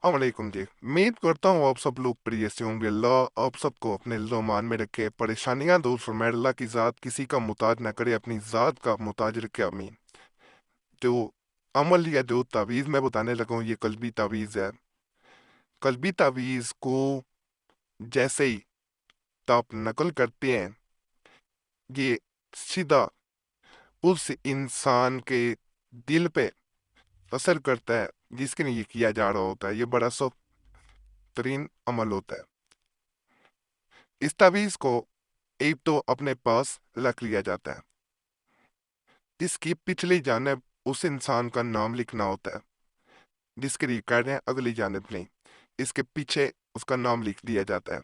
वालेकुम जी। उम्मीद करता हूँ आप सब लोग प्रिय से होंगे। अल्लाह आप सबको अपने मान में रखे, परेशानियां दूर फरमाए। अल्लाह की ज़ात किसी का मुताज ना करे, अपनी ज़ात का मुताज रखे, आमीन। जो अमल या जो तावीज़ मैं बताने लगा हूँ, ये कल्बी तावीज़ है। कल्बी तावीज़ को जैसे ही आप नकल करते हैं, ये सीधा उस इंसान के दिल पे असर करता है जिसके लिए ये किया जा रहा होता है। ये बड़ा सख्त तरीन अमल होता है। इस तावीज़ को एक तो अपने पास रख लिया जाता है, जिसकी पिछली जानब उस इंसान का नाम लिखना होता है जिसके लिए कर रहे हैं, अगली जानब नहीं। इसके पीछे उसका नाम लिख दिया जाता है।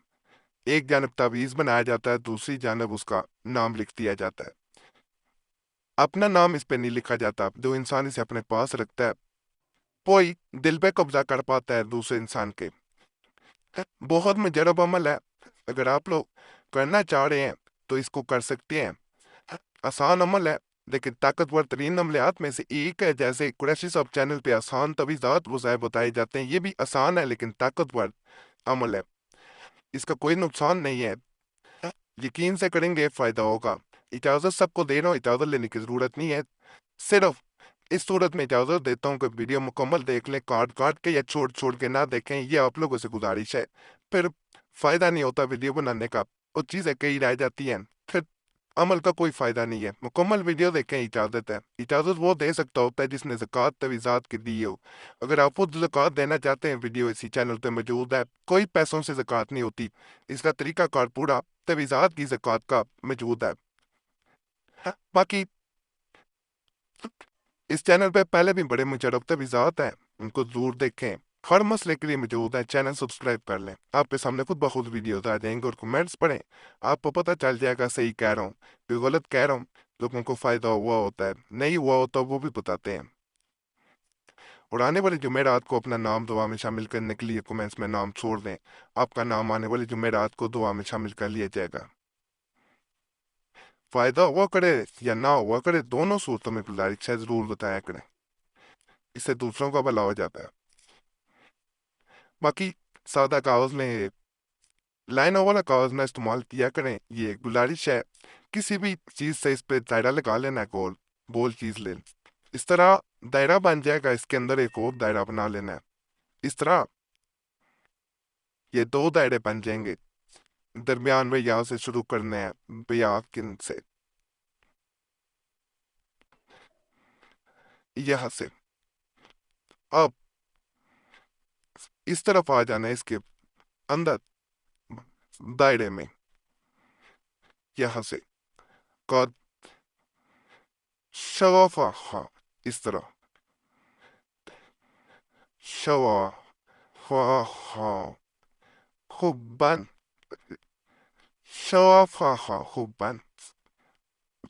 एक जानब तावीज़ बनाया जाता है, दूसरी जानब उसका नाम लिख दिया जाता है। अपना नाम इस पे नहीं लिखा जाता। जो इंसान इसे अपने पास रखता है, कोई दिल पे कब्जा कर पाता है दूसरे इंसान के। बहुत मुजरब अमल है। अगर आप लोग करना चाह रहे हैं तो इसको कर सकते हैं। आसान अमल है, लेकिन ताकतवर तरीन अमलियात में से एक है। जैसे कुरैशी साहब चैनल पे आसान तवीज़ात वज़ाय बताए जाते हैं, ये भी आसान है लेकिन ताकतवर अमल है। इसका कोई नुकसान नहीं है, यकीन से करेंगे फ़ायदा होगा। इजाज़त सबको दे रहा हूँ, इजाज़त लेने की ज़रूरत नहीं है। सिर्फ इस सूरत में इजाज़त देता हूँ कि वीडियो मुकम्मल देख लें, काट काट के या छोड़ छोड़ के ना देखें। ये आप लोगों से गुजारिश है। फिर फ़ायदा नहीं होता वीडियो बनाने का, वो चीज़ें कई रह जाती हैं, फिर अमल का कोई फ़ायदा नहीं है। मुकम्मल वीडियो देखें, इजाज़त है। इजाज़त वो दे सकता होता है जिसने ज़कात तवीज़ात की दी हो। अगर आप खुद ज़कात देना चाहते हैं, वीडियो इसी चैनल पे मौजूद है। कोई पैसों से ज़कात नहीं होती, इसका तरीक़ाकार पूरा तवीज़ात की ज़कात का मौजूद है। बाकी इस चैनल पे पहले भी बड़े मुशर्रफ तवीज़ात हैं, उनको ज़रूर देखें। हर मसले के लिए मौजूद है, चैनल सब्सक्राइब कर लें। आपके सामने खुद ब खुद वीडियोज़ आ जाएंगे और कमेंट्स पढ़ें, आपको पता चल जाएगा सही कह रहा हूँ कि गलत कह रहा हूँ। लोगों को फ़ायदा हुआ होता है, नहीं हुआ होता वो भी बताते हैं। और आने वाले जुमेरात को अपना नाम दुआ में शामिल करने के लिए कमेंट्स में नाम छोड़ दें। आपका नाम आने वाले जुमेरात को दुआ में शामिल कर लिया जाएगा। फ़ायदा हुआ करे या ना हुआ करे, दोनों सूरतों में गुजारिश है, ज़रूर बताया करें। इससे दूसरों का भला हो जाता है। बाकी सादा कागज़ में लाइनों वाला कागज़ ना इस्तेमाल किया करें, ये गुजारिश है। किसी भी चीज़ से इस पे दायरा लगा लेना है, गोल गोल चीज़ ले, इस तरह दायरा बन जाएगा, इसके अंदर एक और दायरा बना लेना है। इस तरह ये दो दायरे बन जाएंगे। दरमियान में यहाँ से शुरू करने हैं, बिया किन से, यहाँ से। अब इस तरफ आ जाना है, इसके अंदर दायरे में, यहाँ से कद शवाफा, हाँ, इस तरह शवा हुब्बन, शवाफा हुब्बन,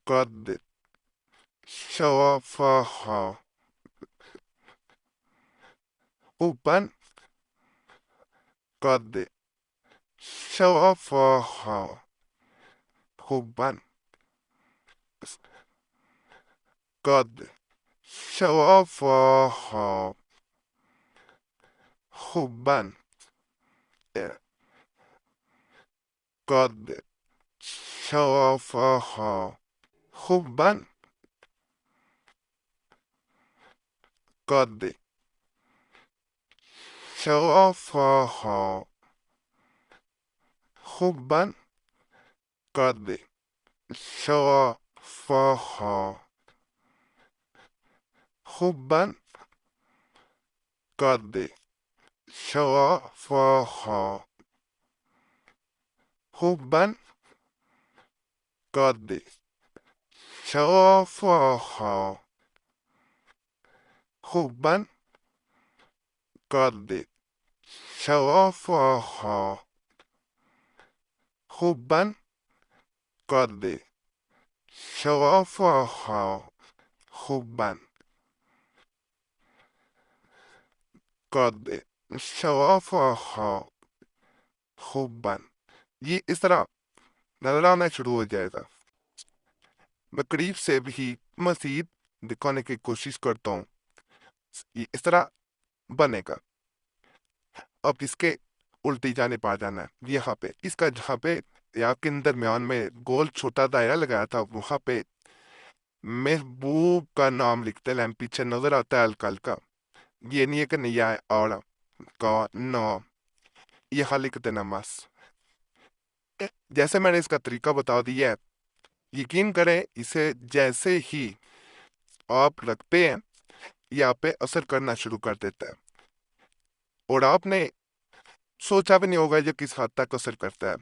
قد شوافها حبا، قد شوافها حبا، قد شوافها حبا، قد شوافها حبا، قد شوافها حبا، قد شوافها حبا، قد شوافها حبا، قد شوافها حبا، قد شوافها حبا، قد شوافها حبا، قد شوافها حبا। ये इस तरह नजर आना शुरू हो जाएगा। मैं करीब से भी मजीद दिखाने की कोशिश करता हूँ, ये इस तरह बनेगा। अब इसके उल्टी जाने पा जाना है। यहाँ पे इसका जहाँ पे आपके दरमियान में गोल छोटा दायरा लगाया था, वहां पे महबूब का नाम लिखते हैं, पीछे नजर आता है हल्का हल्का। ये नहीं है कि नहीं आए और का नो, यहाँ लिख देना बस। जैसे मैंने इसका तरीका बता दिया है, यकीन करें इसे जैसे ही आप रखते हैं ये आप पे असर करना शुरू कर देता है, और आपने सोचा भी नहीं होगा ये किस हद तक असर करता है।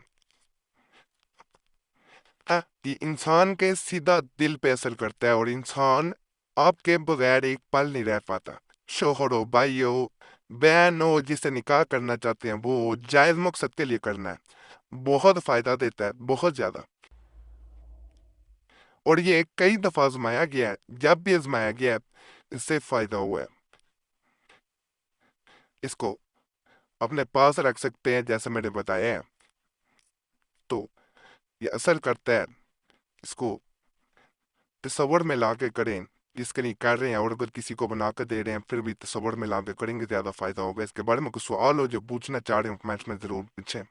कि इंसान के सीधा दिल पे असर करता है, और इंसान आपके बगैर एक पल नहीं रह पाता। शोहर हो, भाई हो, बहन हो, जिससे निकाह करना चाहते हैं वो जायज मकसद के लिए करना है, बहुत फायदा देता है, बहुत ज्यादा। और ये कई दफा आजमाया गया है, जब भी आजमाया गया है इससे फायदा हुआ है। इसको अपने पास रख सकते हैं जैसे मैंने बताया है, तो ये असर करता है। इसको तसव्वुर में ला के करें, जिसके लिए कर रहे हैं, और अगर किसी को बना कर दे रहे हैं फिर भी तसव्वुर में ला के करेंगे, ज़्यादा फ़ायदा होगा। इसके बारे में कुछ सवाल हो जो पूछना चाह रहे हो कमेंट्स में ज़रूर पूछें,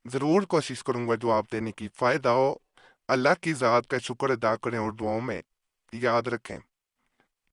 ज़रूर कोशिश करूंगा जवाब देने की। फ़ायदा हो। अल्लाह की ज़ात का शुक्र अदा करें और दुआओं में याद रखें।